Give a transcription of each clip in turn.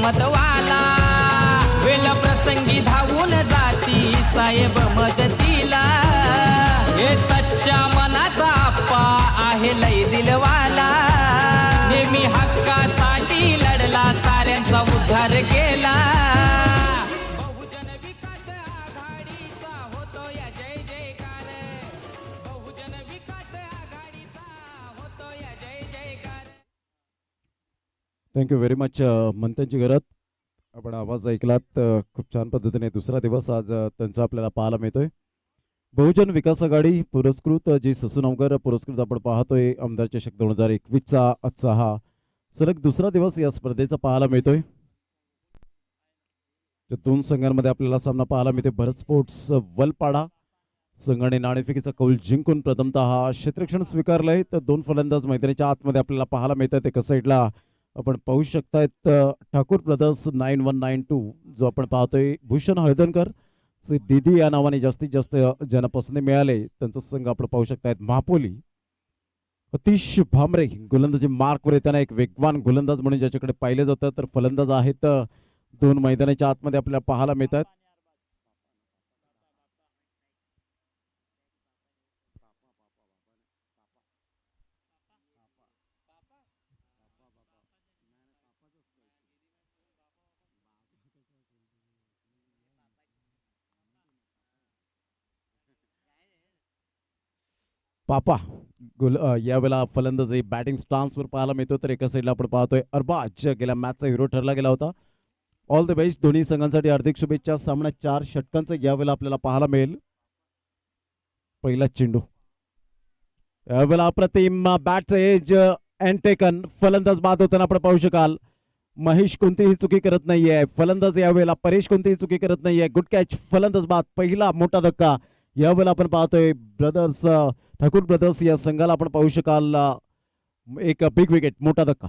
मतवाला, वेल प्रसंगी धावून जाती साहेब मदतीला. हे सच्च्या मनाचा आप्पा आहे लय दिलवाला, नेहमी हक्कासाठी लढला, साऱ्यांचा उद्धार केला. बहुजन विकास आघाडीचा होतो या जय जयकार, बहुजन विकास आघाडीचा होतो या जय जयकार. थँक्यू व्हेरी मच मंथनची गरज. आपण आवाज ऐकलात. खूप छान पद्धतीने दुसरा दिवस आज त्यांचा आपल्याला पाहायला मिळतोय. बहुजन विकास आघाडी पुरस्कृत जी ससूनवकर पुरस्कृत आपण पाहतोय आमदार चषक 2021चा आजचा हा सलग दुसरा दिवस या स्पर्धेचा पाहायला मिळतोय. दोन संघांमध्ये आपल्याला सामना पाहायला मिळते. भरत स्पोर्ट्स वलपाडा संघाने नाणेफेकीचा कौल जिंकून प्रथमतः हा क्षेत्ररक्षण स्वीकारलंय, तर दोन फलंदाज मैदानाच्या आतमध्ये आपल्याला पाहायला मिळतात. एका साईडला आपण पाहू शकतायत ठाकूर ब्रदर्स 9192 जो आपण पाहतोय भूषण हळदणकर दीदी या नावाने जास्तीत जास्त ज्यांना पसंती मिळाले त्यांचा संघ आपण पाहू शकतायत. महापोली अतिश भामरे गोलंदाजी मार्कवर येताना एक वेगवान गोलंदाज म्हणून ज्याच्याकडे पाहिलं जातं, तर फलंदाज आहेत दोन मैदानाच्या आतमध्ये आपल्याला पाहायला मिळतात. पापा यावेळेला फलंदाजी बॅटिंग स्टान्सवर पाहायला मिळतो, तर एका साईडला आपण पाहतोय अरबाज गेल्या मॅचचा हिरो ठरला गेला होता. ऑल द बेस्ट दोन्ही संघांसाठी हार्दिक शुभेच्छा. सामना 4 षटकांचा यावेळेला आपल्याला पाहायला मिळेल. पहिला चेंडू यावेळेला अप्रतिम बॅटचं एज अँड टेकन, फलंदाज बाद होताना आपण पाहू शकाल. महेश कोणतीही चुकी करत नाहीये फलंदाज यावेळेला, परेश कोणतीही चुकी करत नाहीये. गुड कॅच, फलंदाज बाद. पहिला मोठा धक्का यावेळेला आपण पाहतोय ब्रदर्स ठाकूर ब्रदर्स या संघाला आपण पाहू शकाल एक बिग विकेट, मोठा धक्का.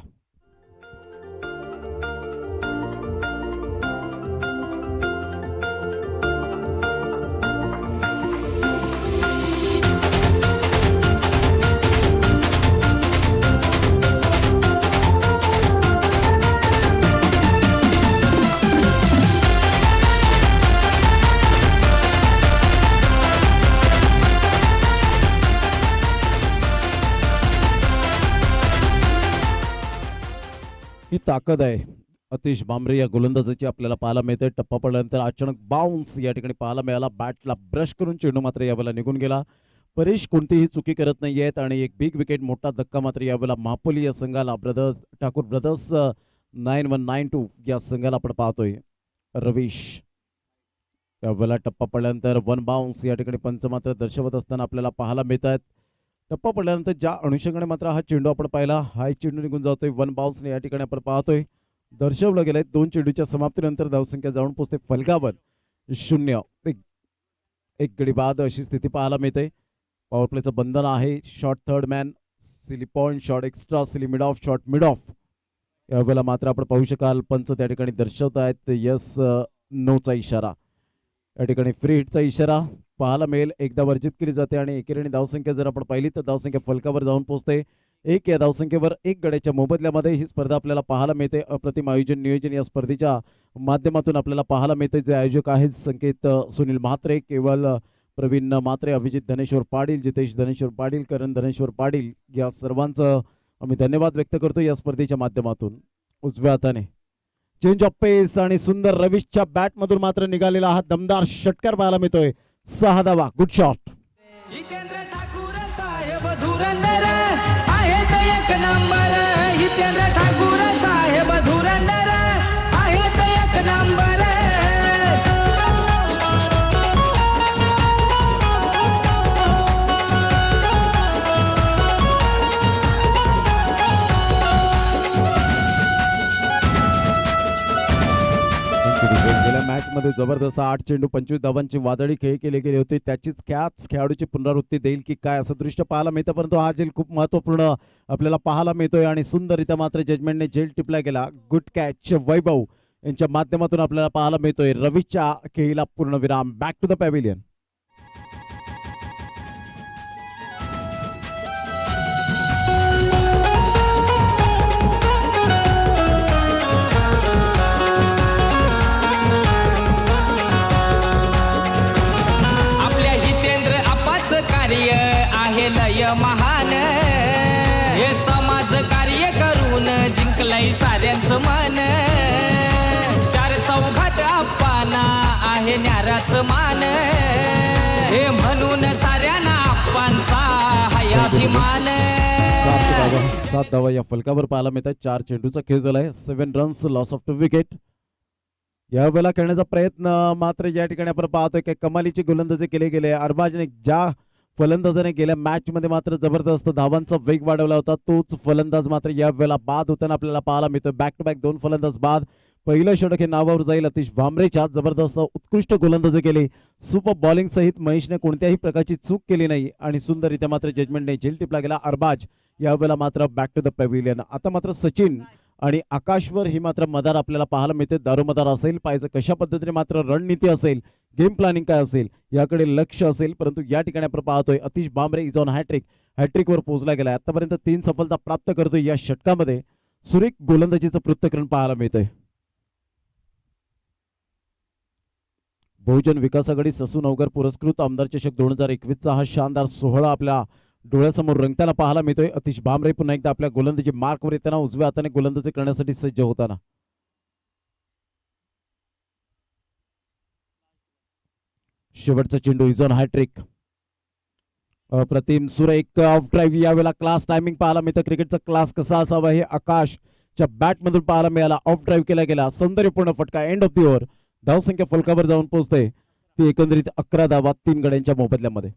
ही ताकद आहे अतिश भामरे या गोलंदाजाची आपल्याला पाहायला मिळते. टप्पा पडल्यानंतर अचानक बाउन्स या ठिकाणी पाहायला मिळाला. बॅटला ब्रश करून चेंडू मात्र यावेळेला निघून गेला. परेश कोणतीही चुकी करत नाही आहेत आणि एक बिग विकेट, मोठा धक्का मात्र यावेळेला महापोली या संघाला ठाकूर ब्रदर्स 9192 या संघाला आपण पाहतोय. रवीश यावेळेला टप्पा पडल्यानंतर वन बाउन्स या ठिकाणी पंच मात्र दर्शवत असताना आपल्याला पाहायला मिळत आहेत. टप्पा पडल्यानंतर ज्या अनुषंगाने मात्र हा चेंडू आपण पाहिला, हा चेंडू निघून जातोय. वन बाउन्सने या ठिकाणी आपण पाहतोय दर्शवलं गेलंय. 2 चेंडूच्या समाप्तीनंतर धावसंख्या जाऊन पोहोचते फलकावर 0. एक गडी बाद अशी स्थिती पाहायला मिळते. पॉवर प्लेचं बंधन आहे. Shot third man, silly point, shot extra, silly mid of, shot mid of. यावेळेला मात्र आपण पाहू शकाल पंच त्या ठिकाणी दर्शवत आहेत यस नोचा इशारा. या ठिकाणी फ्री हिटचा इशारा पाहायला मिळेल. एकदा वर्जित केली जाते आणि एकेरीने धावसंख्या जर आपण पाहिली तर धावसंख्या फलकावर जाऊन पोहोचते. 1 या धावसंख्येवर 1 गड्याच्या मोबदल्यामध्ये ही स्पर्धा आपल्याला पाहायला मिळते. अप्रतिम आयोजन नियोजन या स्पर्धेच्या माध्यमातून आपल्याला पाहायला मिळते. जे आयोजक आहेत संकेत सुनील म्हात्रे, केवल प्रवीण म्हात्रे, अभिजित धनेश्वर पाटील, जितेश धनेश्वर पाटील, करण धनेश्वर पाटील या सर्वांचं आम्ही धन्यवाद व्यक्त करतो या स्पर्धेच्या माध्यमातून. उजव्या हाताने चेंज ऑफ पेस आणि सुंदर रवीशच्या बॅट मधून मात्र निघालेला हा दमदार षटकार पाहायला मिळतोय. 6 धावा, गुड शॉट. हितेंद्र ठाकूर साहेब धुरंधर आहेत एक नंबर, हितेंद्र ठाकूर साहेब धुरंधर आहेत एक नंबर. गेल्या मॅच मध्ये जबरदस्त 8 चेंडू 25 धावांची वादळी खेळ केले गेले होते. त्याचीच कॅच खेळाडूची पुनरावृत्ती देईल की काय असं दृश्य पाहायला मिळतं, परंतु हा झेल खूप महत्वपूर्ण आपल्याला पाहायला मिळतोय आणि सुंदररित्या मात्र जजमेंटने झेल टिपला गेला. गुड कॅच वैभव यांच्या माध्यमातून आपल्याला पाहायला मिळतोय. रवीच्या खेळीला पूर्णविराम. Back to the pavilion. आहे लय महान हे समाज कार्य करून जिंकलंय साऱ्यांचं मन चार चौघात आप्पाना आहे न्याराच मान हे म्हणून साऱ्यांना आप्पांचा हाय अभिमान 7 धावा या फलकावर पाहायला मिळतात. 4 चेंडूचा खेळ झालाय. 7 रन्स लॉस ऑफ 2 विकेट. यावेळेला खेळण्याचा प्रयत्न मात्र या ठिकाणी आपण पाहतोय की कमालीची गोलंदाजी केली गेली. अरबाजने ज्या फलंदाजाने गेल्या मॅच मध्ये मात्र जबरदस्त धावांचा वेग वाढवला होता तोच फलंदाज मात्र या वेळेला बाद होताना आपल्याला पाहायला मिळतोय. बॅक टू बॅक 2 फलंदाज बाद. पहिलं षटक हे नावावर जाईल अतिश भामरेच्या. जबरदस्त उत्कृष्ट गोलंदाजी केली. सुपर बॉलिंग सहित महेशने कोणत्याही प्रकारची चूक केली नाही आणि सुंदररित्या मात्र जजमेंटने झेल टिपला गेला. अरबाज यावेळेला मात्र बॅक टू द पॅव्हिलियन. आता मात्र सचिन आणि आकाशवर ही मात्र मदार आपल्याला पाहायला मिळते. दारोमदार असेल पाहिजे कशा पद्धतीने मात्र रणनीती असेल गेम प्लॅनिंग काय असेल याकडे लक्ष असेल. परंतु या ठिकाणी आपण पाहतोय अतिश भामरे इज ऑन हॅट्रिकवर पोहोचला गेला. आतापर्यंत 3 सफलता प्राप्त करतोय. या षटकामध्ये सुरेख गोलंदाजीचं पृथक्करण पाहायला मिळतंय. बहुजन विकास आघाडी ससू नवगर पुरस्कृत आमदार चषक 2021चा हा शानदार सोहळा आपल्या डोळ्यासमोर रंगताना पाहायला मिळतोय. अतिश भामरे पुन्हा एकदा आपल्या गोलंदाजी मार्कवर येताना उजव्या हाताने गोलंदाजी करण्यासाठी सज्ज होताना शेवटचा चेंडू इज ऑन हॅट्रिक. अप्रतिम सुरेख ऑफ ड्राईव्ह. यावेळेला क्लास टायमिंग पाहायला मिळतं. क्रिकेटचा क्लास कसा असावा हे आकाशच्या बॅट मधून पाहायला मिळाला. ऑफ ड्राईव्ह केला गेला. सौंदर्यपूर्ण फटका. End of the over. धावसंख्या फलकावर जाऊन पोहोचते ती एकंदरीत 11 धावा 3 गड्यांच्या मोबदल्यामध्ये.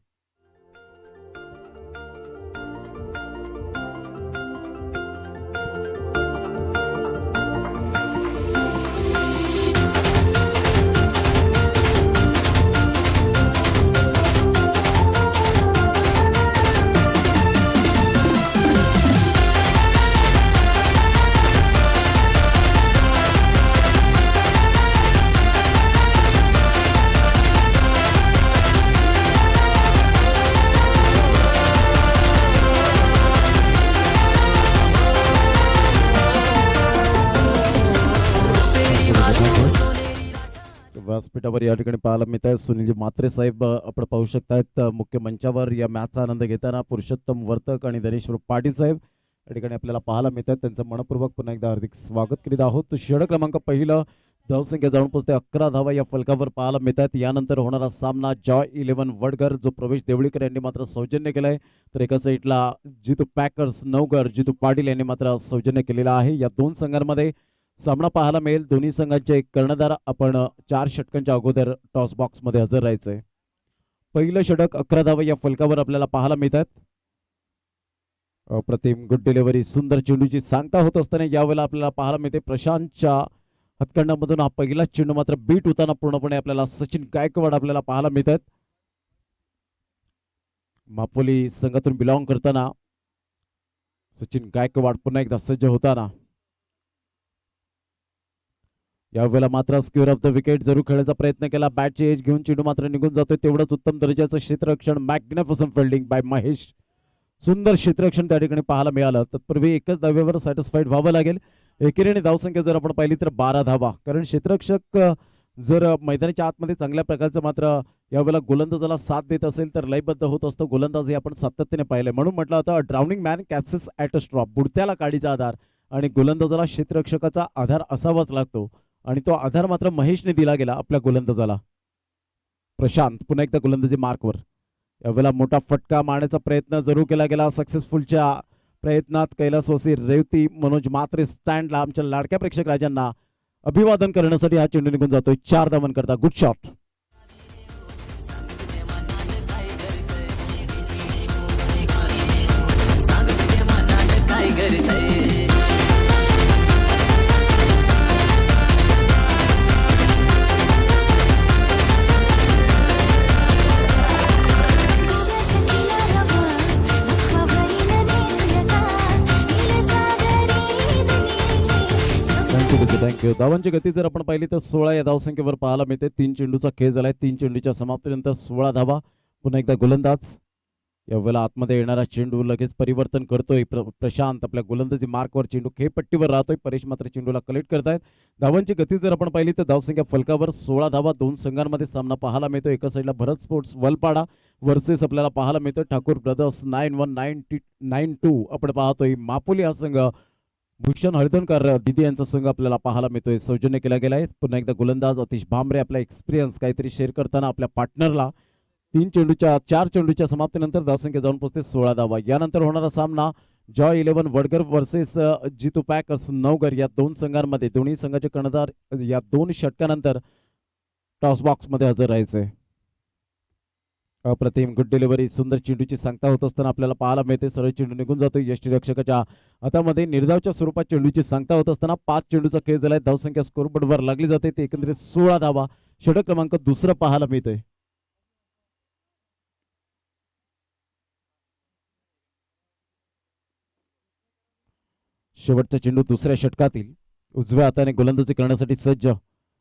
व्यासपीठावर या ठिकाणी पाहायला मिळत आहे सुनीलजी म्हात्रे साहेब आपण पाहू शकतायत मुख्य मंचावर या मॅचचा आनंद घेताना. पुरुषोत्तम वर्तक आणि धनेश्वर पाटील साहेब या ठिकाणी आपल्याला पाहायला मिळतात. त्यांचं मनपूर्वक पुन्हा एकदा हार्दिक स्वागत करीत आहोत. षटक क्रमांक पहिलं धावसंख्या जाऊन पोहोचते 11 धावा या फलकावर पाहायला मिळतात. यानंतर होणारा सामना जॉय 11 वडगर जो प्रवेश देवळीकर यांनी मात्र सौजन्य केलाय तर एका साईडला जितू पॅकर्स नवगर जितू पाटील यांनी मात्र सौजन्य केलेला आहे. या 2 संघांमध्ये सामना पाहायला मिळेल. दोन्ही संघांचे कर्णधार आपण 4 षटकांच्या अगोदर टॉस बॉक्स मध्ये हजर राहायचंय. पहिलं षटक 11 धावा या फलकावर आपल्याला पाहायला मिळतात. अप्रतिम गुड डिलिव्हरी. सुंदर चेंडूची सांगता होत असताना यावेळेला आपल्याला पाहायला मिळते प्रशांतच्या हातखंडामधून हा पहिला चेंडू मात्र बीट होताना पूर्णपणे आपल्याला सचिन गायकवाड आपल्याला पाहायला मिळतात. मापोली संघातून बिलॉंग करताना सचिन गायकवाड पुन्हा एकदा सज्ज होताना यावेळेला मात्र स्क्वेअर ऑफ द विकेट जरूर खेळण्याचा प्रयत्न केला. बॅटची एज घेऊन चेंडू मात्र निघून जातोय. तेवढंच उत्तम दर्जाचं क्षेत्ररक्षण मॅग्निफिसंट फिल्डिंग बाय महेश. सुंदर क्षेत्ररक्षण त्या ठिकाणी पाहायला मिळालं. तत्पूर्वी एकच धाव्यावर सॅटिस्फाईड व्हावं लागेल. एकेरीने धावसंख्या जर आपण पाहिली तर 12 धावा. कारण क्षेत्ररक्षक जर मैदानाच्या आतमध्ये चांगल्या प्रकारचं मात्र यावेळेला गोलंदाजाला साथ देत असेल तर लयबद्ध होत असतो. गोलंदाज हे आपण सातत्याने पाहिले म्हणून म्हटलं होतं drowning man catches at a straw. बुडत्याला काडीचा आधार आणि गोलंदाजाला क्षेत्ररक्षकाचा आधार असावाच लागतो आणि तो आधार मात्र महेशने दिला गेला आपल्या गोलंदाजाला. प्रशांत पुन्हा एकदा गोलंदाजी मार्कवर. यावेळेला मोठा फटका मारण्याचा प्रयत्न जरूर केला गेला. सक्सेसफुलच्या प्रयत्नात कैलासवासी रेवती मनोज म्हात्रे स्टँडला आमच्या लाडक्या प्रेक्षक राजांना अभिवादन करण्यासाठी हा चेंडू निघून जातोय. 4 धावन करता. Good shot. थँक्यू. धावांची गती जर आपण पाहिली तर 16 या धावसंख्येवर पाहायला मिळते. 3 चेंडूचा खेळ झालाय. 3 चेंडूच्या समाप्तीनंतर 16 धावा. पुन्हा एकदा गोलंदाज यावेळेला आतमध्ये येणारा चेंडू लगेच परिवर्तन करतोय प्रशांत आपल्या गोलंदाजी मार्कवर चेंडू खेळपट्टीवर राहतोय. परेश मात्र चेंडूला कलेक्ट करतायत. धावांची गती जर आपण पाहिली तर धावसंख्या फलकावर 16 धावा. दोन संघांमध्ये सामना पाहायला मिळतो. एका साईडला भरत स्पोर्ट्स वलपाडा वर्सेस आपल्याला पाहायला मिळतोय ठाकूर ब्रदर्स 9192. आपण पाहतोय मापोली हा संघ भूषण हळदणकर दिदी यांचा संघ आपल्याला पाहायला मिळतोय. सौजन्य केला गेलाय. पुन्हा एकदा गोलंदाज अतिश भामरे आपला एक्सपिरियन्स काहीतरी शेअर करताना आपल्या पार्टनरला 4 चेंडूच्या समाप्तीनंतर धावसंख्या जाऊन पोहोचते 16 धावा. यानंतर होणारा सामना जॉय 11 वडगर वर्सेस जितू पॅकर्स नवगर या दोन संघांमध्ये. दोन्ही संघाचे कर्णधार या 2 षटकानंतर टॉस बॉक्स मध्ये हजर राहायचे. अप्रतिम गुड डिलिव्हरी. सुंदर चेंडूची सांगता होत असताना आपल्याला पाहायला मिळते. सरळ चेंडू निघून जातो यष्टीरक्षकाच्या हातामध्ये. निर्धावच्या स्वरूपात चेंडूची सांगता होत असताना 5 चेंडूचा खेळ झालाय. धावसंख्या स्कोरबोर्डवर लागली जाते. ते एकंदरीत 16 धावा. षटक क्रमांक 2 पाहायला मिळतोय. शेवटचा चेंडू दुसऱ्या षटकातील. उजव्या हाताने गोलंदाजी करण्यासाठी सज्ज.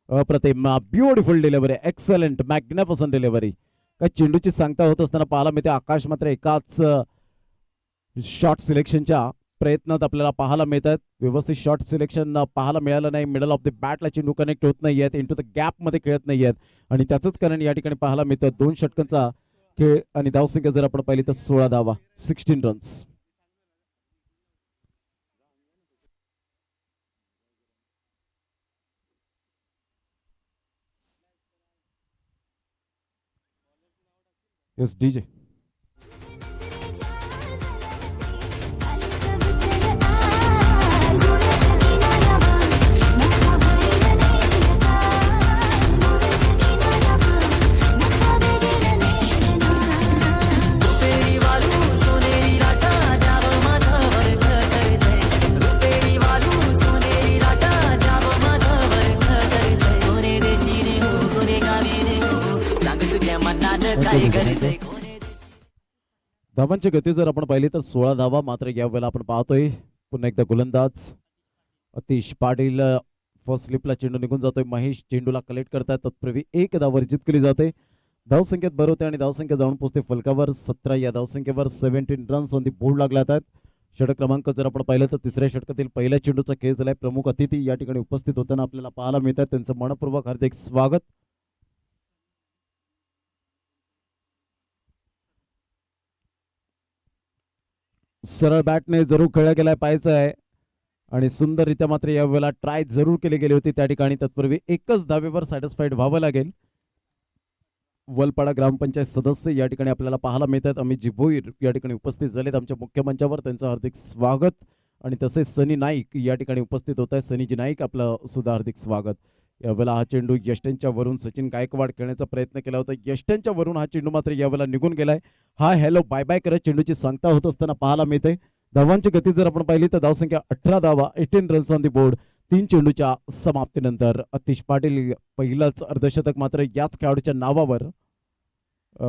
अप्रतिम beautiful delivery. Excellent magnificent delivery. काय चेंडूची सांगता होत असताना पाहायला मिळते. आकाश मात्र एकाच शॉट सिलेक्शनच्या प्रयत्नात आपल्याला पाहायला मिळतात. व्यवस्थित शॉट सिलेक्शन पाहायला मिळालं नाही. मिडल ऑफ द बॅटला चेंडू कनेक्ट होत नाही आहेत. इंटू द गॅप मध्ये खेळत नाही आहेत आणि त्याचंच कारण या ठिकाणी पाहायला मिळतं. 2 षटकांचा खेळ आणि धावसंख्या जर आपण पाहिली तर 16 धावा 16 रन्स. Yes, DJ. धावांची गती जर आपण पाहिली तर 16 धावा. मात्र यावेळेला आपण पाहतोय पुन्हा एकदा गोलंदाज अतिश पाटील फर्स्ट स्लिपला चेंडू निघून जातोय. महेश चेंडूला कलेक्ट करतात. तत्पूर्वी 1 धाव वर्जित केली जाते. धावसंख्येत भर होते आणि धावसंख्या जाऊन पोहोचते फलकावर 17. या धावसंख्येवर 17 रन्स ऑन दी बोर्ड लागला आहेत. षटक क्रमांक जर आपण पाहिलं तर तिसऱ्या षटकातील पहिल्या चेंडूचा खेळ झालाय. प्रमुख अतिथी या ठिकाणी उपस्थित होताना आपल्याला पाहायला मिळतात. त्यांचं मनपूर्वक हार्दिक स्वागत. सरळ बॅटने जरूर खेळला गेलाय पाहायचं आहे आणि सुंदररित्या मात्र यावेळेला ट्राय जरूर केली गेली होती त्या ठिकाणी. तत्पूर्वी एकच धावेवर सॅटिस्फाईड व्हावं लागेल. वलपाडा ग्रामपंचायत सदस्य या ठिकाणी आपल्याला पाहायला मिळतात. अमित भोईर या ठिकाणी उपस्थित झालेत आमच्या मुख्य मंचावर. त्यांचं हार्दिक स्वागत. आणि तसेच सनी नाईक या ठिकाणी उपस्थित होत आहे. सनीजी नाईक आपलं सुद्धा हार्दिक स्वागत. यावेळेला हा चेंडू यष्टनच्या वरून सचिन गायकवाड खेळण्याचा प्रयत्न केला होता. यष्टनच्या वरून हा चेंडू मात्र यावेळेला निघून गेलाय. हा हॅलो बाय बाय करत चेंडूची सांगता होत असताना पाहायला मिळते. धावांची गती जर आपण पाहिली तर धावसंख्या 18 धावा 18 रन्स ऑन दी बोर्ड. 3 चेंडूच्या समाप्तीनंतर अतिश पाटील पहिलाच अर्धशतक मात्र याच खेळाडूच्या नावावर.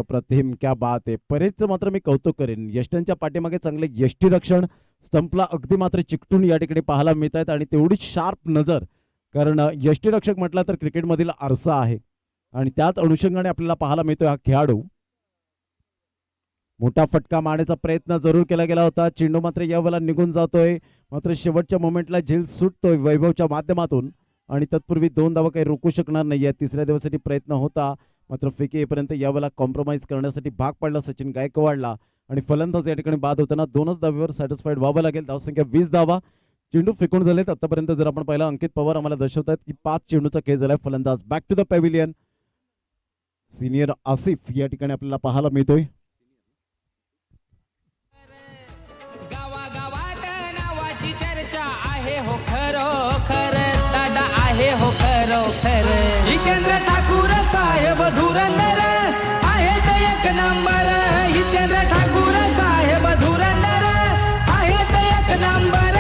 प्रतिम क्या बात आहे. परेशचं मात्र मी कौतुक करेन. यष्टनच्या पाठीमागे चांगले यष्टीरक्षण स्टंपला अगदी मात्र चिकटून या ठिकाणी पाहायला मिळत आहेत आणि तेवढीच शार्प नजर. कारण यष्टीरक्षक म्हटला तर क्रिकेटमधील आरसा आहे आणि त्याच अनुषंगाने आपल्याला पाहायला मिळतोय हा खेळाडू. मोठा फटका मारण्याचा प्रयत्न जरूर केला गेला होता. चेंडू मात्र यावेळेला निघून जातोय. मात्र शेवटच्या मोमेंटला झेल सुटतोय वैभवच्या माध्यमातून आणि तत्पूर्वी 2 धावा काही रोखू शकणार नाहीये. तिसऱ्या धावेसाठी प्रयत्न होता मात्र फेकी येईपर्यंत यावेळेला कॉम्प्रोमाइज करण्यासाठी भाग पडला सचिन गायकवाडला आणि फलंदाज या ठिकाणी बाद होताना 2च धावेवर सॅटिस्फाईड व्हावं लागेल. धावसंख्या 20 धावा. चेंडू फेकून झालेत आतापर्यंत जर आपण पाहिला. अंकित पवार आम्हाला दर्शवतात की 5 चेंडूचा खेळ झालाय. फलंदाज back to the pavilion. Senior Asif या ठिकाणी आपल्याला पाहायला मिळतोय. गावागावात नावाची चर्चा आहे हो खरोखर. दादा आहे हो खरोखर. जितेंद्र ठाकूर साहेब धुरंधर आहेत 1 नंबर. जितेंद्र ठाकूर साहेब धुरंधर आहेत 1 नंबर.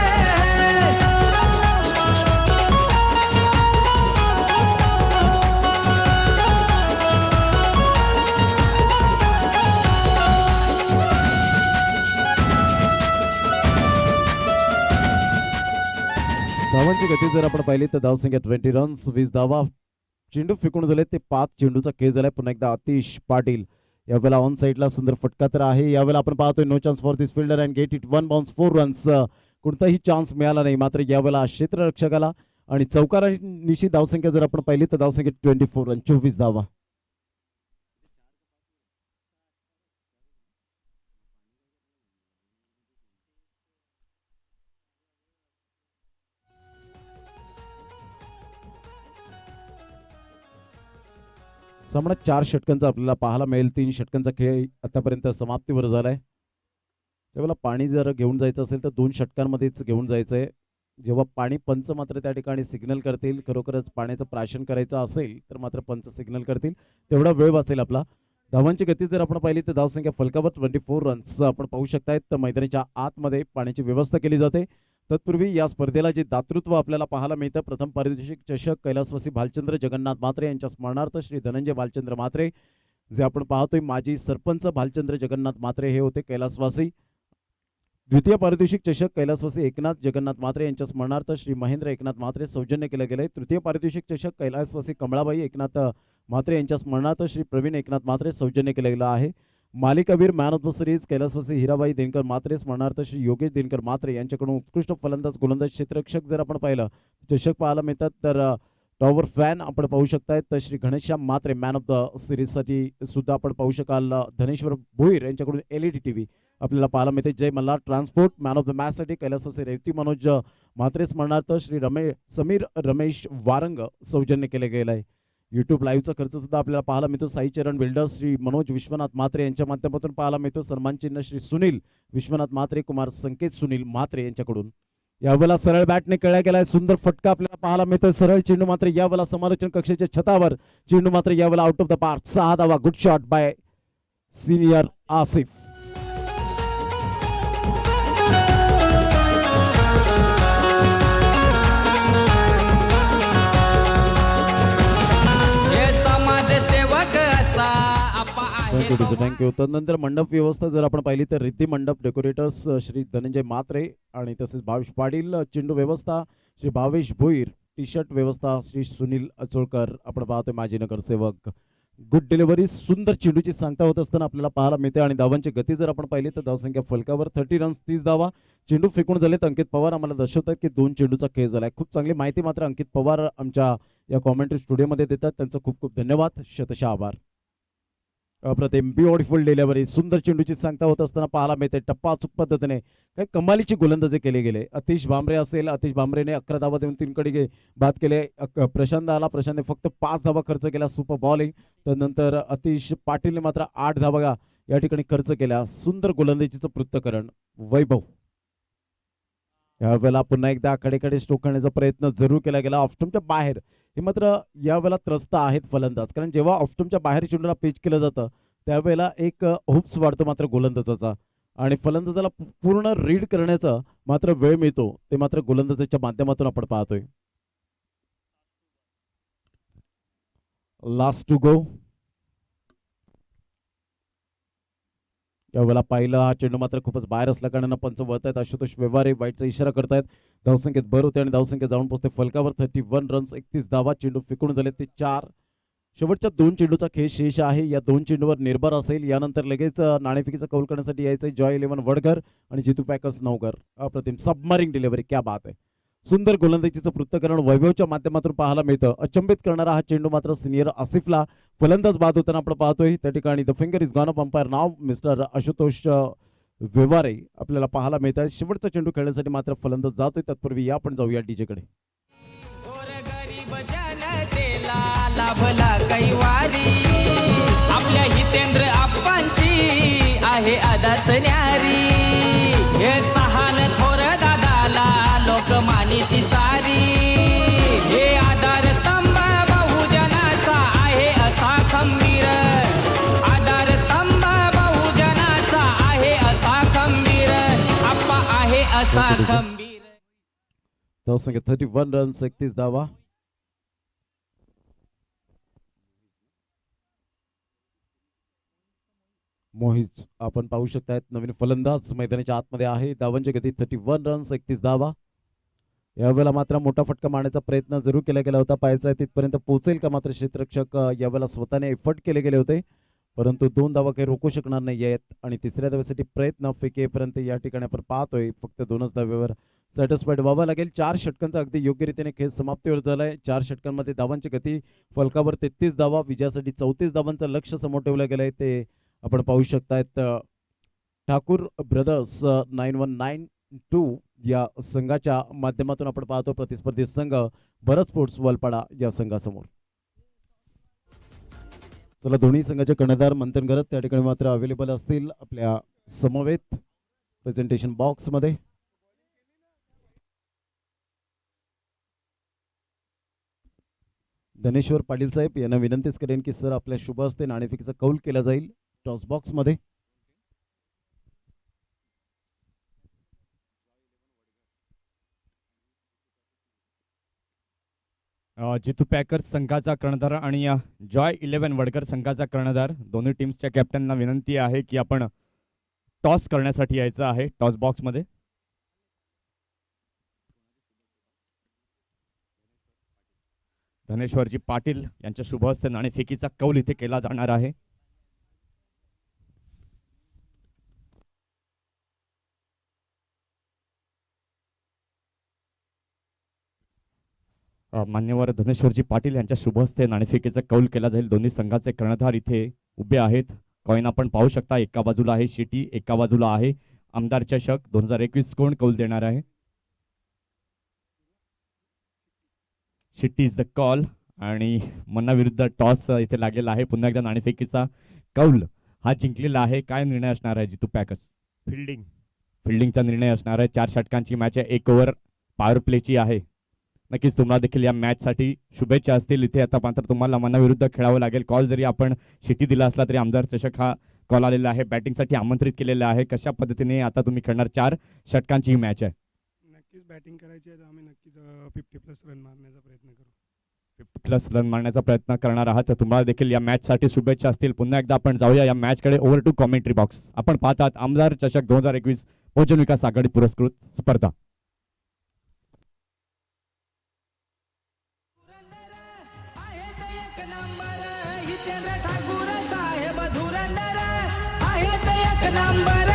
धावांची गती जर आपण पाहिली तर धावसंख्या 20 रन्स 20 धावा. चेंडू फेकून झाले ते 5 चेंडूचा खेळ झालाय. पुन्हा एकदा अतिश पाटील यावेळेला ऑन साईडला सुंदर फटका तर आहे. यावेळेला आपण पाहतोय no chance for this fielder and get it 1 bounce 4 runs. कोणताही चान्स मिळाला नाही. मात्र यावेळेला क्षेत्ररक्षकाला आणि चौकारांची धावसंख्या जर आपण पाहिली तर धावसंख्या 24 रन 24 धावा. सामना 4 षटकांचा आपल्याला पाहायला मिळेल. 3 षटकांचा खेळ आतापर्यंत समाप्तीवर झालाय. त्यावेळेला पाणी जर घेऊन जायचं असेल तर 2 षटकांमध्येच घेऊन जायचंय. जेव्हा पाणी पंच मात्र त्या ठिकाणी सिग्नल करतील, खरोखरच पाण्याचं प्राशन करायचं असेल तर मात्र पंच सिग्नल करतील, तेवढा वेळ वाचेल आपला. धावांची गती जर आपण पाहिली तर धावसंख्या फलकावर 24 रन्स आपण पाहू शकतायत. तर मैदानाच्या आतमध्ये पाण्याची व्यवस्था केली जाते. तत्पूर्वी या स्पर्धेला जे दातृत्व आपल्याला पाहायला मिळतं, प्रथम पारितोषिक चषक कैलासवासी भालचंद्र जगन्नाथ मात्रे यांच्या स्मरणार्थ श्री धनंजय भालचंद्र मात्रे, जे आपण पाहतोय माजी सरपंच भालचंद्र जगन्नाथ मात्रे हे होते कैलासवासी. द्वितीय पारितोषिक चषक कैलासवासी एकनाथ जगन्नाथ मात्रे यांच्या स्मरणार्थ श्री महेंद्र एकनाथ मात्रे सौजन्य केलं गेलंय. तृतीय पारितोषिक चषक कैलासवासी कमळाबाई एकनाथ मात्रे यांच्या स्मरणार्थ श्री प्रवीण एकनाथ मात्रे सौजन्य केलं गेलं आहे. मालिकावीर मॅन ऑफ द सिरीज कैलासवासी हिराबाई दिनकर मात्रे स्मरणार्थ श्री योगेश दिनकर मात्रे यांच्याकडून उत्कृष्ट फलंदाज गोलंदाज क्षेत्ररक्षक जर आपण पाहिलं चषक पाहायला मिळतात. तर टॉवर फॅन आपण पाहू शकताय. तर श्री घनश्याम मात्रे मॅन ऑफ द सिरीजसाठी सुद्धा आपण पाहू शकाल. धनेश्वर भोईर यांच्याकडून LED टीव्ही आपल्याला पाहायला मिळते. Jai Malhar transport man of the मॅचसाठी कैलासवासी रेवती मनोज मात्रे स्मरणार्थ श्री समीर रमेश वारंग सौजन्य केले गेलं आहे. यूट्यूब लाईव्हचा खर्च सुद्धा आपल्याला पाहायला मिळतो. साई चरण बिल्डर्स श्री मनोज विश्वनाथ मात्रे यांच्या माध्यमातून पाहायला मिळतो. सन्मान चिन्ह श्री सुनील विश्वनाथ मात्रे कुमार संकेत सुनील मात्रे यांच्याकडून. यावेळेला सरळ बॅटने खेळला गेलाय. सुंदर फटका आपल्याला पाहायला मिळतोय. सरळ चेंडू मात्र यावेळेला समालोचन कक्षेच्या छतावर चेंडू मात्र यावेळेला आउट ऑफ द पार्क. 6 धावा. Good shot bye senior Asif. Thank you. तदनंतर मंडप व्यवस्था जर आपण पाहिली तर रिद्धी मंडप डेकोरेटर्स श्री धनंजय मात्रे आणि तसेच भावेश पाटील. चेंडू व्यवस्था श्री भावेश भोईर. टी शर्ट व्यवस्था श्री सुनील अचोळकर आपण पाहतोय माजी नगरसेवक. Good delivery. सुंदर चेंडूची सांगता होत असताना आपल्याला पाहायला मिळते. आणि धावांची गती जर आपण पाहिली तर धावसंख्या फलकावर 30 रन्स 30 धावा. चेंडू फेकून झालेत. अंकित पवार आम्हाला दर्शवतात की 2 चेंडूचा खेळ झालाय. खूप चांगली माहिती मात्र अंकित पवार आमच्या या कॉमेंट्री स्टुडिओमध्ये देतात. त्यांचं खूप खूप धन्यवाद. शतशः आभार. अप्रतिम ब्युटिफुल डिलिव्हरी. सुंदर चेंडूची सांगता होत असताना पाहायला मिळते. टप्पा अचूक पद्धतीने काही कमालीची गोलंदाजी केले गेले. अतिश भांबरे असेल. अतिश भांबरेने 11 धावा देऊन 3 कडे बाद केले. प्रशांत आला. प्रशांतने फक्त 5 धावा खर्च केला. Super bowling. त्यानंतर अतिश पाटीलने मात्र 8 धावा या ठिकाणी खर्च केल्या. सुंदर गोलंदाजीचं पृथक्करण वैभव. यावेळेला पुन्हा एकदा आकडेकडे स्ट्रोक करण्याचा प्रयत्न जरूर केला गेला. ऑफस्टंपच्या बाहेर हे मात्र यावेळेला त्रस्त आहेत फलंदाज. कारण जेव्हा ऑफस्टंपच्या बाहेर चेंडूला पिच केलं जातं त्यावेळेला एक हुप्स वाढतो मात्र गोलंदाजाचा. आणि फलंदाजाला पूर्ण रीड करण्याचा मात्र वेळ मिळतो. ते मात्र गोलंदाजाच्या माध्यमातून आपण पाहतोय. Last to go. यावेळेला पाहिलं हा चेंडू मात्र खूपच बाहेर असल्या कारणानं पंच वळतायत. आशुतोष व्यवहारे वाईटचा इशारा करतायत. धावसंख्येत भर होते आणि धावसंख्या जाऊन पोहोचते फलकावर. 31 रन्स 31 धावा. चेंडू फेकून झाले ते 4. शेवटच्या 2 चेंडूचा खेळ शेष आहे. या 2 चेंडूवर निर्भर असेल. यानंतर लगेच नाणेफेकीचा कौल करण्यासाठी यायचंय जॉय 11 वडघर आणि जितू पॅकर्स नवघर. अप्रतिम सबमरिंग डिलिव्हरी. क्या बात आहे. सुंदर गोलंदाजीचं पृथक्करण वैभवच्या माध्यमातून पाहायला मिळतं. अचंबित करणारा हा चेंडू मात्र सिनियर आसिफला फलंदाज बाद होताना आपण पाहतोय. त्या ठिकाणी the finger is gone up. Umpire now mister Ashutosh Vyavahare आपल्याला पाहायला मिळतात. शेवटचा चेंडू खेळण्यासाठी मात्र फलंदाज जातोय. तत्पूर्वी या आपण जाऊया डीजे कडे. लाभला कैवारी आपल्या हितेंद्र आप्पांची आहे आदाच न्यारी. हे सहान थोर दादाला लोकमानिती सारी. हे आधार स्तंभ बहुजनाचा आहे असा खंबीर. आधार स्तंभ बहुजनाचा आहे असा खंबीर. आप्पा आहे असा खंबीर. धावसंख्या 31 रन्स 31 धावा. मोहित आपण पाहू शकतायत नवीन फलंदाज मैदानाच्या आतमध्ये आहे. धावांची गती 31 रन्स 31 धावा. यावेळेला मात्र मोठा फटका मारण्याचा प्रयत्न जरूर केला गेला होता. पाहायचा आहे तिथपर्यंत पोहोचेल का मात्र क्षेत्ररक्षक यावेळेला स्वतःने एफर्ट केले गेले होते. परंतु 2 धावा काही रोखू शकणार नाही आहेत आणि तिसऱ्या धावेसाठी प्रयत्न फेकेपर्यंत या ठिकाणी आपण पाहतोय फक्त 2च धावेवर सॅटिस्फाईड व्हावं लागेल. 4 षटकांचा अगदी योग्य रीतीने खेळ समाप्तीवर झालाय. 4 षटकांमध्ये धावांची गती फलकावर 33 धावा, विजयासाठी 34 धावांचं लक्ष्य समोर ठेवलं गेलंय ते आपण पाहू शकतायत. ठाकूर ब्रदर्स 9192 या संघाच्या माध्यमातून आपण पाहतो प्रतिस्पर्धी संघ भरत स्पोर्ट्स वलपाडा या संघासमोर. चला दोन्ही संघाचे कर्णधार मंथन करत त्या ठिकाणी मात्र अवेलेबल असतील आपल्या समवेत प्रेझेंटेशन बॉक्स मध्ये. धनेश्वर पाटील साहेब यांना विनंतीच करेन की सर आपल्या शुभ हस्ते नाणेफेकीचा कौल केला जाईल टॉस बॉक्स मध्ये. जितू पॅकर्स संघाचा कर्णधार आणि जॉय 11 वडकर संघाचा कर्णधार दोन्ही टीम्सच्या कॅप्टनना विनंती आहे की आपण टॉस करण्यासाठी यायचं आहे टॉस बॉक्समध्ये. धनेश्वरजी पाटील यांच्या शुभ हस्ते नाणेफेकीचा कौल इथे केला जाणार आहे. मान्यवर धनेश्वरजी पाटील यांच्या शुभ हस्ते नाणेफेकीचा कौल केला जाईल. दोन्ही संघाचे कर्णधार इथे उभे आहेत. कॉईन आपण पाहू शकता एका बाजूला आहे शिटी, एका बाजूला आहे आमदार चषक 2021. कोण कौल देणार आहे? शिट्टी इज द कॉल आणि मन्ना विरुद्ध टॉस इथे लागलेला आहे. पुन्हा एकदा नाणेफेकीचा कौल हा जिंकलेला आहे. काय निर्णय असणार आहे जितू पॅकर्स? फिल्डिंगचा निर्णय असणार आहे. 4 षटकांची मॅच आहे. 1 ओव्हर पॉवर प्लेची आहे. नक्कीच तुम्हाला देखील या मॅचसाठी शुभेच्छा असतील. इथे आता मात्र तुम्हाला मन्ना विरुद्ध खेळावं लागेल. कॉल जरी आपण शिटी दिला असला तरी आमदार चषक हा कॉल आलेला आहे. बॅटिंगसाठी आमंत्रित केलेला आहे. कशा पद्धतीने आता तुम्ही खेळणार? 4 षटकांची ही मॅच आहे. नक्कीच बॅटिंग करायची आहे तर आम्ही नक्कीच 50+ रन मारण्याचा प्रयत्न करू. 50+ रन मारण्याचा प्रयत्न करणार आहात. तर तुम्हाला देखील या मॅचसाठी शुभेच्छा असतील. पुन्हा एकदा आपण जाऊया या मॅचकडे. Over to commentary box. आपण पाहतात आमदार चषक 2021 भोजन विकास आघाडी पुरस्कृत स्पर्धा. ठाकूर साहेब धुरंधर आहेत एक नंबर.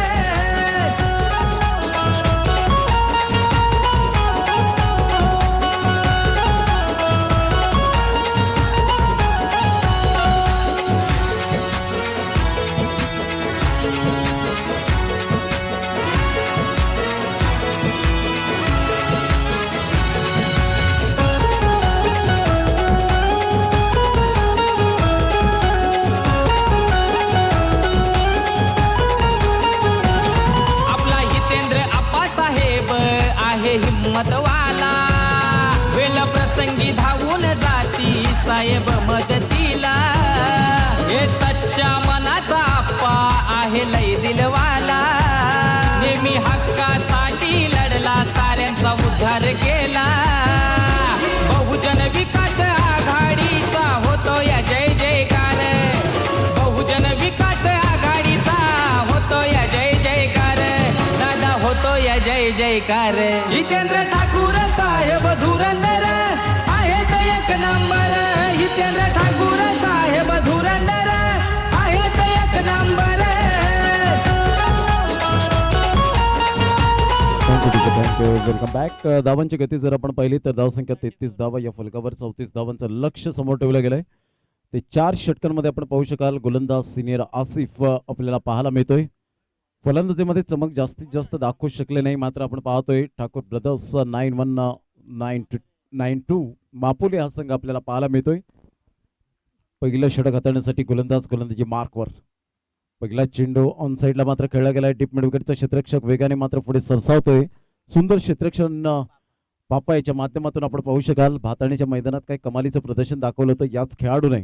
हिम्मतवाला वेल प्रसंगी धावून जाती साहेब मदतीला. हे सच्च्या मनाचा आप्पा आहे लय दिलवाला. नेहमी हक्कासाठी लढला साऱ्यांचा उद्धार केला. बहुजन विकास आघाडीचा होतो या जय जयकार. बहुजन विकास आघाडीचा होतो या जय जयकार. दादा होतो या जय जयकार. जितेंद्र ठाकूर साहेब धुरंधर आहेत एक नंबर. जितेंद्र ठाकूर साहेब धुरंधर आहेत एक नंबर. थँक्यू. Welcome back. धावांची गती जर आपण पाहिली तर धावसंख्या 33 धावा, या फलकावर 34 धावांचं लक्ष्य समोर ठेवलं गेलंय. ते 4 षटकांमध्ये आपण पाहू शकाल गोलंदाज सिनियर आसिफ आपल्याला पाहायला मिळतोय. फलंदाजीमध्ये चमक जास्तीत जास्त दाखवू शकले नाही. मात्र आपण पाहतोय ठाकूर ब्रदर्स 9192 मापोली हा संघ आपल्याला पाहायला मिळतोय. पहिलं षटक हाताळण्यासाठी गोलंदाजी मार्कवर. पहिला चेंडू ऑन साईडला मात्र खेळला गेलाय. डीप मिड विकेटचा क्षेत्ररक्षक वेगाने मात्र पुढे सरसावतोय. सुंदर क्षेत्ररक्षण पापा याच्या माध्यमातून आपण पाहू शकाल. भाताणीच्या मैदानात काही कमालीचं प्रदर्शन दाखवलं होतं याच खेळाडूने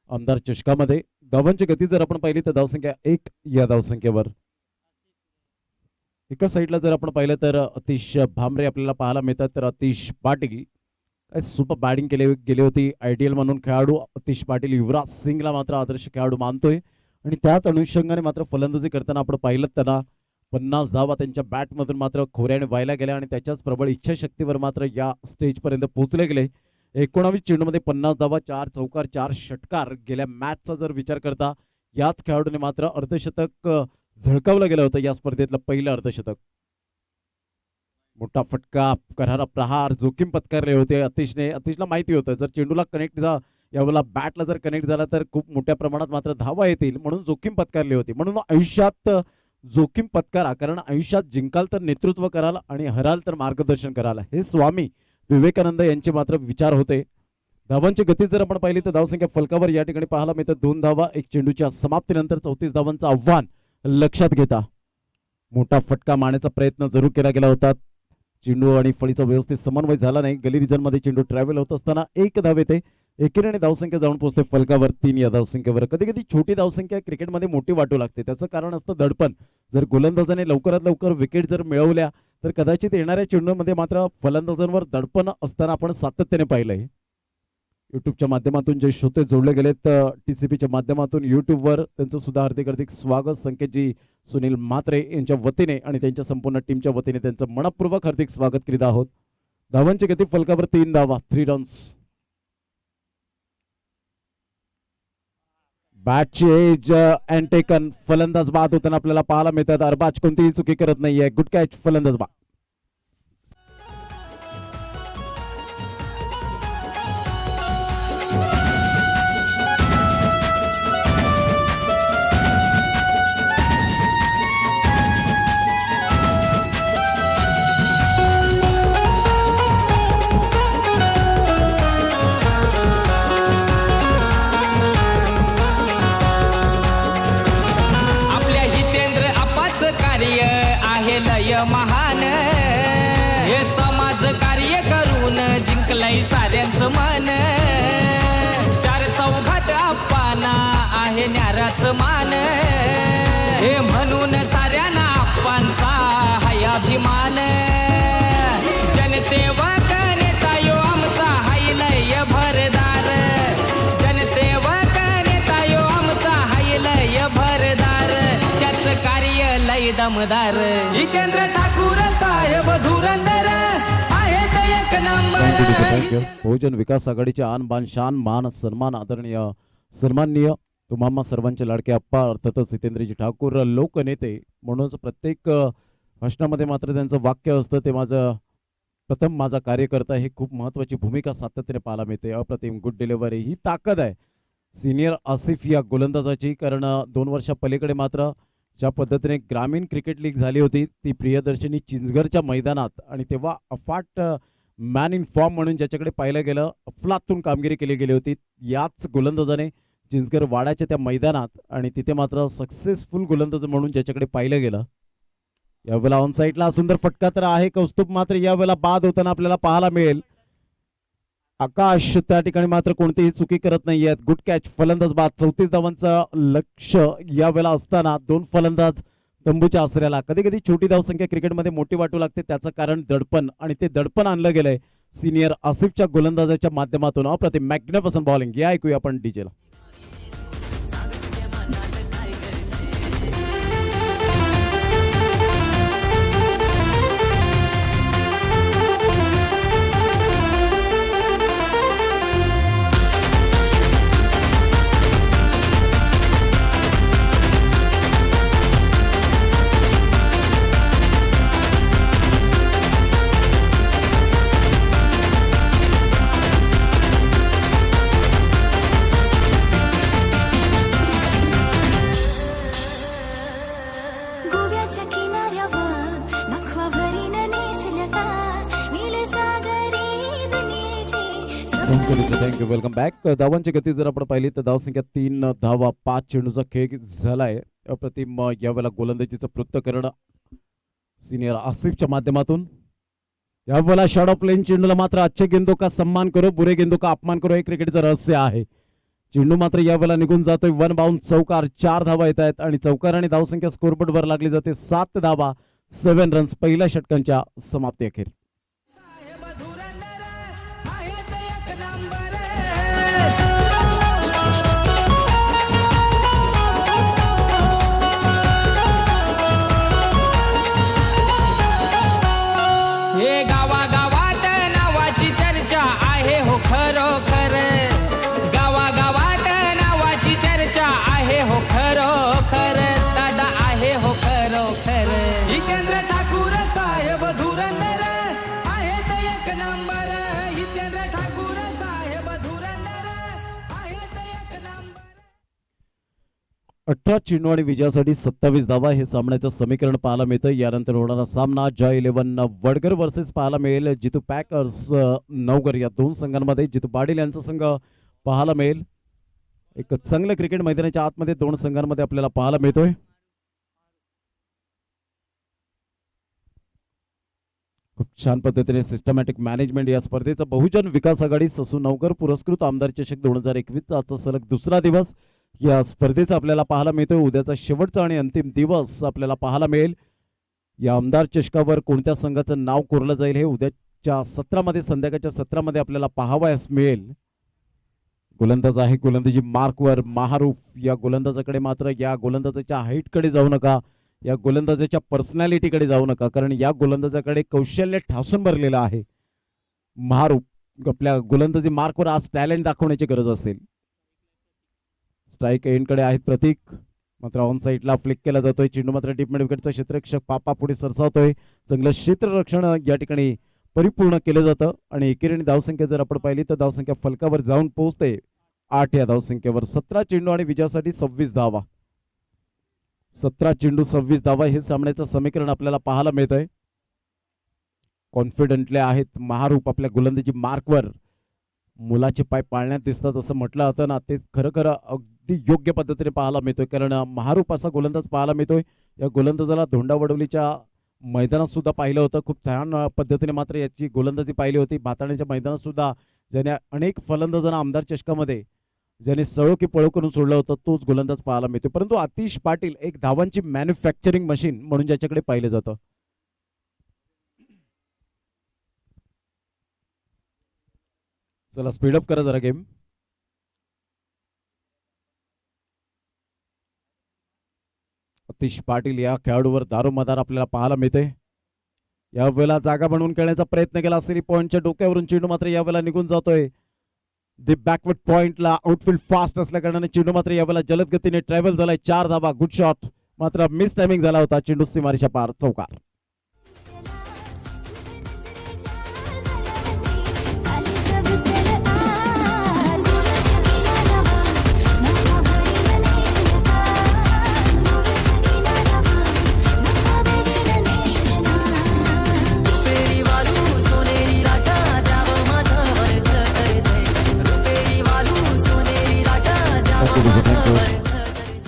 आमदार चषकामध्ये. धावांची गती जर आपण पाहिली तर धावसंख्या 1 या धावसंख्येवर. एका साईडला जर आपण पाहिलं तर अतिश भामरे आपल्याला पाहायला मिळतात. तर अतिश पाटील काय सुपर बॅटिंग गेली होती. आयडीएल म्हणून खेळाडू अतिश पाटील युवराज सिंगला मात्र आदर्श खेळाडू मानतोय. आणि त्याच अनुषंगाने मात्र फलंदाजी करताना आपण पाहिलं त्यांना 50 धावा त्यांच्या बॅटमधून मात्र खोऱ्याने व्हायला गेल्या. आणि त्याच्याच प्रबळ इच्छाशक्तीवर मात्र या स्टेजपर्यंत पोहोचले गेले. 19 चेंडूमध्ये 50 धावा, 4 चौकार, 4 षटकार. गेल्या मॅचचा जर विचार करता याच खेळाडूने मात्र अर्धशतक झळकावलं गेलं होतं या स्पर्धेतलं पहिलं अर्धशतक. मोठा फटका, करारा प्रहार, जोखीम पत्करले होते अतिशला माहिती होतं जर चेंडूला कनेक्ट यावेळेला बॅटला जर कनेक्ट झाला तर खूप मोठ्या प्रमाणात मात्र धावा येतील, म्हणून जोखीम पत्कारली होती. म्हणून आयुष्यात जोखीम पत्कारा, कारण आयुष्यात जिंकाल तर नेतृत्व कराल आणि हराल तर मार्गदर्शन कराल, हे स्वामी विवेकानंद यांचे मात्र विचार होते. धावांची गती जर आपण पाहिली तर धावसंख्या फलकावर या ठिकाणी पाहायला मिळतं 2 धावा 1 चेंडूच्या समाप्तीनंतर 34 धावांचं आव्हान लक्षात घेता मोठा फटका मारण्याचा प्रयत्न जरूर केला गेला होता. चेंडू आणि फळीचा व्यवस्थित समन्वय झाला नाही. गली रिजन मध्ये चेंडू ट्रॅव्हल होत असताना 1 धाव येते. एकीने धावसंख्या जाऊन पोहोचते फलकावर 3 या धावसंख्येवर. कधी कधी छोटी धावसंख्या क्रिकेटमध्ये मोठी वाटू लागते, त्याचं कारण असतं दडपण. जर गोलंदाजाने लवकरात लवकर विकेट जर मिळवल्या तर कदाचित येणाऱ्या चेंडूमध्ये मात्र फलंदाजांवर दडपण असताना आपण सातत्याने पाहिलंय. युट्यूबच्या माध्यमातून जे श्रोते जोडले गेलेत TCPच्या माध्यमातून युट्यूबवर, त्यांचं सुद्धा हार्दिक हार्दिक स्वागत. संकेतजी सुनील म्हात्रे यांच्या वतीने आणि त्यांच्या संपूर्ण टीमच्या वतीने त्यांचं मनपूर्वक हार्दिक स्वागत करीत आहोत. धावांची गती फलकावर 3 धावा 3 रन्स. बॅटची एज अँड टेकन, फलंदाज बाद होताना आपल्याला पाहायला मिळतात. अरबाज कोणतीही चुकी करत नाहीये. गुड कॅच, फलंदाज बाद. आपल्या हितेंद्र आपाच कार्य आहे लय महान, हे समाज कार्य करून जिंकलंय साऱ्यांचं मन. 4 चौघात आप्पाना आहे न्याराच मान, हे म्हणून साऱ्यांना आप्पांचा हाय अभिमान. जनसेवक नेता यो आमचा हाय लय भरदार, जनसेवक नेता यो आमचा हाय लय भरदार, त्याच कार्य लय दमदार. जितेंद्र ठाकूर साहेब धुरंधर आहेत एक नंबर. थँक्यू. बहुजन विकास आघाडीचे आन बान शान मान सन्मान आदरणीय सन्माननीय तुम्हा सर्वांचे लाडके अप्पा अर्थातच हितेंद्रजी ठाकूर लोकनेते. म्हणूनच प्रत्येक भाषणामध्ये मात्र त्यांचं वाक्य असतं ते प्रथम माझा कार्यकर्ता, हे खूप महत्वाची भूमिका सातत्याने पाहायला मिळते. अप्रतिम गुड डिलिव्हरी, ही ताकद आहे सिनियर आसिफ या गोलंदाजाची. कारण 2 वर्षा पलीकडे मात्र ज्या पद्धतीने ग्रामीण क्रिकेट लीग झाली होती ती प्रियदर्शनी चिंचगडच्या मैदानात, आणि तेव्हा अफाट मॅन इन फॉर्म म्हणून ज्याच्याकडे पाहिलं गेलं अफलातून कामगिरी केली गेली होती. याच गोलंदाजाने चिंचगड वाड्याच्या त्या मैदानात आणि तिथे मात्र सक्सेसफुल गोलंदाज म्हणून ज्याच्याकडे पाहिलं गेलं. यावेळेला ऑन साईडला सुंदर फटका तर आहे. कौस्तुभ मात्र यावेळेला बाद होताना आपल्याला पाहायला मिळेल. आकाश त्या ठिकाणी मात्र कोणतीही चुकी करत नाहीयेत. गुड कॅच, फलंदाज बाद. 34 धावांचं लक्ष यावेळेला असताना 2 फलंदाज तंबूच्या आसऱ्याला. कधी कधी छोटी धावसंख्या क्रिकेटमध्ये मोठी वाटू लागते, त्याचं कारण दडपण, आणि ते दडपण आणलं गेलंय सिनियर आसिफच्या गोलंदाजाच्या माध्यमातून. अप्रतिम मॅग्निफिसंट बॉलिंग. या ऐकूया आपण डीजेला. गोव्याच्या किनाऱ्यावर नखवा भरीन नेसल्या का नीलसागरी दुनियेची थँक्यू. Welcome back. धावांची गती जर आपण पाहिली तर धावसंख्या 3 धावा 5 चेंडूचा खेळ झालाय. अप्रतिम यावेळेला गोलंदाजीचं पृथक्करण सिनियर आसिफच्या माध्यमातून. यावेळेला शॉट ऑफ प्लेन चेंडूला मात्र अच्छे गेंदो का सम्मान करो, बुरे गेंदो का अपमान करो, हे क्रिकेटचं रहस्य आहे. चेंडू मात्र यावेळेला निघून जातोय. 1 बाउंड चौकार. 4 धावा येत आहेत आणि चौकार आणि धावसंख्या स्कोरबोर्ड वर लागली जाते. 7 धावा 7 रन्स पहिल्या षटकांच्या समाप्ती अखेर. साहेब धुरंधर आहेत एक नंबर. हे गावागावात नावाची चर्चा आहे हो खरोखर, गावागावात नावाची चर्चा आहे हो खरोखर. 18 चेंडू आणि विजयासाठी 27 धावा हे सामन्याचं समीकरण पाहायला मिळतं. यानंतर होणारा सामना जॉय 11 वडगर वर्सेस पाहायला मिळेल. जितू पॅकर्स नवगर या दोन संघांमध्ये जितू पाटील यांचा संघ पाहायला मिळेल. एक चांगलं क्रिकेट मैदानाच्या आतमध्ये दोन संघांमध्ये आपल्याला पाहायला मिळतोय. खूप छान पद्धतीने सिस्टमॅटिक मॅनेजमेंट या स्पर्धेचा बहुजन विकास आघाडी ससू नवकर पुरस्कृत आमदार चषक 2021 आजचा सलग दुसरा दिवस या स्पर्धेचा आपल्याला पाहायला मिळतोय. उद्याचा शेवटचा आणि अंतिम दिवस आपल्याला पाहायला मिळेल. या आमदार चषकावर कोणत्या संघाचं नाव कोरलं जाईल हे उद्याच्या सत्रामध्ये संध्याकाळच्या सत्रामध्ये आपल्याला पाहावयास मिळेल. गोलंदाज आहे गोलंदाजी मार्कवर महारूप. या गोलंदाजाकडे मात्र या गोलंदाजाच्या हाईटकडे जाऊ नका, या गोलंदाजाच्या पर्सनॅलिटीकडे जाऊ नका, कारण या गोलंदाजाकडे कौशल्य ठासून भरलेलं आहे. महारूप आपल्या गोलंदाजी मार्कवर आज टॅलेंट दाखवण्याची गरज असेल. स्ट्राईक एंडकडे आहेत प्रतीक, मात्र ऑन साईडला फ्लिक केला जातोय. चेंडू मात्र डीप मिड विकेटचा क्षेत्ररक्षक पापा पुढे सरसावतोय. चांगलं क्षेत्ररक्षण या ठिकाणी परिपूर्ण केलं जातं आणि एकेरीने धावसंख्या जर आपण पाहिली तर धावसंख्या फलकावर जाऊन पोहोचते 8 या धावसंख्येवर. 17 चेंडू आणि विजयासाठी 26 धावा. 17 चेंडू 26 धावा हे सामन्याचं समीकरण आपल्याला पाहायला मिळतंय. कॉन्फिडंटले आहेत महारूप आपल्या गोलंदाजी मार्कवर. मुलाचे पाय पाळण्यात दिसतात असं म्हटलं जातं ना, ते खरं अगदी योग्य पद्धतीने पाहायला मिळतोय, कारण महारूप असा गोलंदाज पाहायला मिळतोय. या गोलंदाजाला धोंडावडवलीच्या मैदानात सुद्धा पाहिलं होतं. खूप छान पद्धतीने मात्र याची गोलंदाजी पाहिली होती. भाताण्याच्या मैदानात सुद्धा ज्याने अनेक फलंदाजांना आमदार चषकामध्ये ज्याने सळो की पळो करून सोडलं होतं तोच गोलंदाज पाहायला मिळतो. परंतु आतिश पाटील एक धावांची मॅन्युफॅक्चरिंग मशीन म्हणून ज्याच्याकडे पाहिलं जातं. चला स्पीडअप करा जरा गेम. आतिश पाटील या खेळाडूवर दारोमदार आपल्याला पाहायला मिळते. यावेळेला जागा बनवून खेळण्याचा प्रयत्न केला. 3 पॉईंटच्या डोक्यावरून चेंडू मात्र यावेळेला निघून जातोय. दी बॅकवर्ड पॉइंटला आउटफील्ड फास्ट असल्या कारणाने चेंडू मात्र यावेळेला जलद गतीने ट्रॅव्हल झालाय. 4 धावा. गुड शॉट, मात्र मिस टायमिंग झाला होता. चेंडू सीमारेषा पार. चौकार.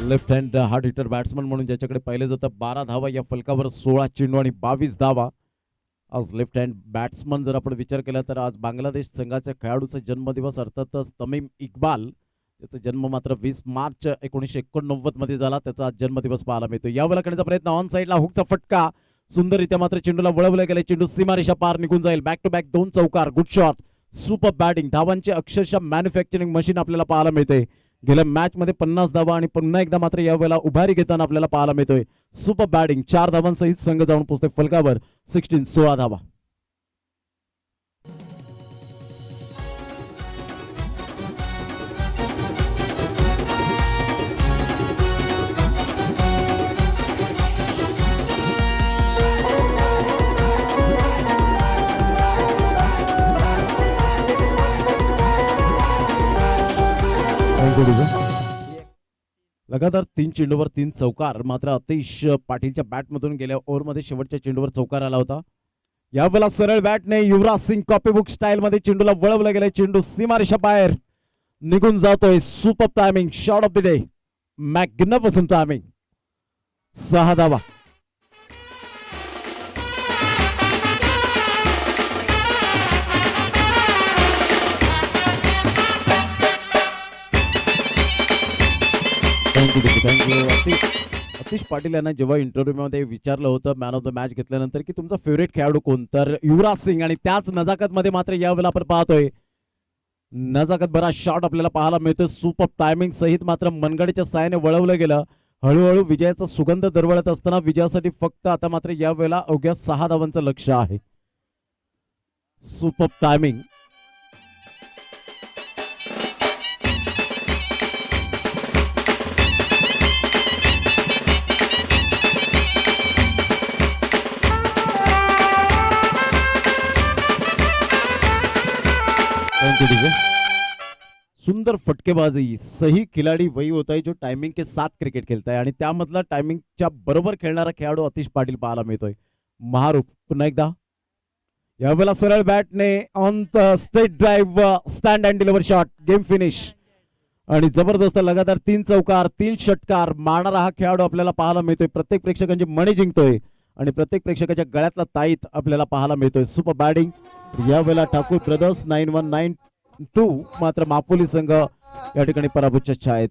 Left hand hard hitter batsman म्हणून ज्याच्याकडे पाहिलं जातं 12 धावा या फलकावर 16 चेंडू आणि 22 धावा. आज लेफ्ट हँड बॅट्समन जर आपण विचार केला तर आज बांगलादेश संघाच्या खेळाडूचा जन्मदिवस अर्थातच तमीम इक्बाल. त्याचा जन्म मात्र 20 मार्च 1989 मध्ये झाला. त्याचा आज जन्मदिवस पाहायला मिळतो. यावेळेला करण्याचा प्रयत्न ऑन साईडला हुकचा फटका सुंदररित्या मात्र चेंडूला वळवलं गेले. चेंडू सीमारेषा पार निघून जाईल. बॅक टू बॅक 2 चौकार. Good shot, super batting. धावांची अक्षरशः मॅन्युफॅक्चरिंग मशीन आपल्याला पाहायला मिळते. गेल्या मॅच मध्ये 50 धावा आणि पुन्हा एकदा मात्र यावेळेला उभारी घेताना आपल्याला पाहायला मिळतोय. Super batting. 4 धावांसहित संघ जाऊन पोहोचते फलकावर. 16 धावा. लगातार 3 चेंडूवर 3 चौकार. मात्र आतिश पाटीलच्या बॅटमधून गेल्या ओव्हरमध्ये शेवटच्या चेंडूवर चौकार आला होता. यावेळेला सरळ बॅटने युवराज सिंग कॉपीबुक स्टाईल मध्ये चेंडूला वळवलं गेलं. चेंडू सीमारेषा बाहेर निघून जातोय. Super timing. Shot of the day. Magnificent timing. 6 धावा. थँक्यू. आतिश पाटील यांना जेव्हा इंटरव्ह्यू मध्ये विचारलं होतं मॅन ऑफ द मॅच घेतल्यानंतर की तुमचा फेवरेट खेळाडू कोण, तर युवराज सिंग. आणि त्याच नजाकत मध्ये मात्र यावेळेला आपण पाहतोय नजाकत भरा शॉट आपल्याला पाहायला मिळतोय. सुपर टायमिंग सहित मात्र मनगडीच्या साहाय्याने वळवलं गेलं. हळूहळू विजयाचा सुगंध दरवळत असताना विजयासाठी फक्त आता मात्र यावेळेला अवघ्या 6 धावांचं लक्ष आहे. Super timing. सुंदर फटकेबाजी, सही खिलाडी वही होता है जो टायमिंग के साथ क्रिकेट खेळताय आणि त्यामधला टायमिंगच्या बरोबर खेळणारा खेळाडू अतिश पाटील पाहायला मिळतोय. महारूप पुन्हा एकदा यावेळेला सरळ बॅटने on the straight drive stand and deliver shot, game finish. आणि जबरदस्त लगातार 3 चौकार 3 षटकार मारणारा हा खेळाडू आपल्याला पाहायला मिळतोय. प्रत्येक प्रेक्षकांची मने जिंकतोय आणि प्रत्येक प्रेक्षकाच्या गळ्यातला ताईत आपल्याला पाहायला मिळतोय. सुपर बॅटिंग यावेळेला ठाकूर ब्रदर्स 9192 मात्र मापोली संघ या ठिकाणी पराभूतच्या छायेत.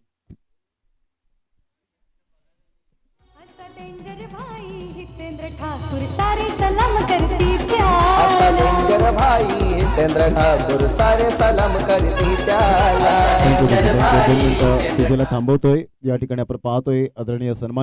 डेंजर भाई हितेंद्र ठाकूर सारे सलाम करती असा त्याला डेंजर भाई हितेंद्र ठाकूर सारे सलाम करती त्याला. थांबवतोय या ठिकाणी आपण पाहतोय आदरणीय सन्मान